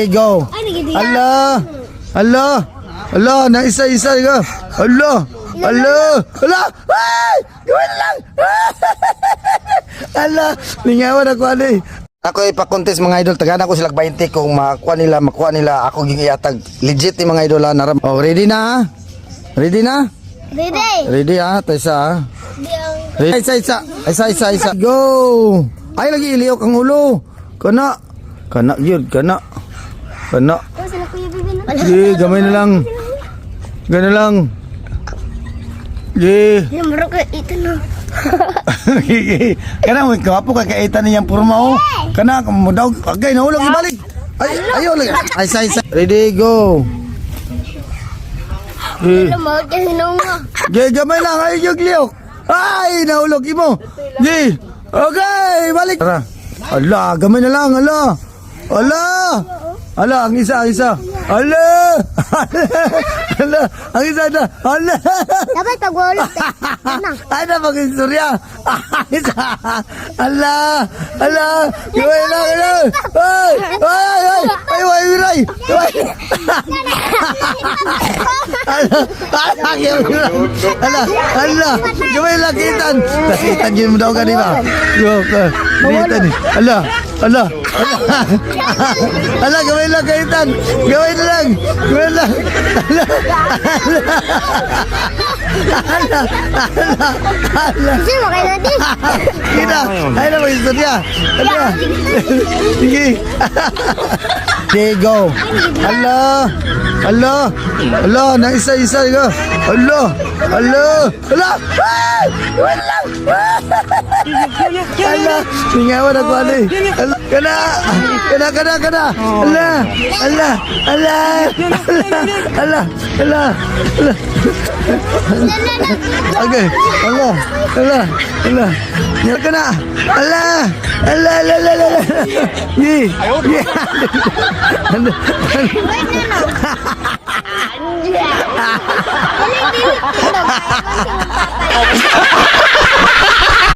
Go. Allah. Allah. Allah, na isa-isa ka. Allah. Allah. Allah. Ay! Gawin lang. Allah. Lingawan ako ano eh. Ako ipakontes mga idol. Tagana ko sila 20 kung makuha nila. Ako gingiyatag. Legit ni mga idol. Naram. Oh, ready na? Ready na? Ready. Ready ha? Taysa ha? Ready. Isa. Go. Ay, lagi iliyok ang ulo. Kana. Kana yun. Kana. Ye, gamay na lang. Gana lang. Ye. Namaro ka ito na. Kana mo kapo ka kaita niyang porma oh. Kana mo daw agay nahulog ibalik. Ay, ayo lang. Ay, isa. Ready, go. Namaro ka hinunga. Ye, gamay lang. Ay, yung liyok. Ay, nahulog imo. Ye. Okay, balik. Tara. Ala, gamay na lang. Ala, ang isa. Ala! Ang isa na. Ala! Dapat pag-ulot eh. Ay na, mag-istorya. Ala! Gawin lang. Ay, wiray. Ala! Gawin lang, Kitan. Kitan yun mo daw ka, di ba? Kitan eh. Ala! Ala, gawin lang, Kitan. Gawin lang. Kasi mo kayo natin. Kita, ay na mag-istorya. Ala. Sige. Okay, go. Allah, na isa-isa ka. Allah. Ay! Gawin lang. Allah, lingawan ako ano eh. Kana. Allah. Okay. Allah. Nyala ka na. Allah. Ye.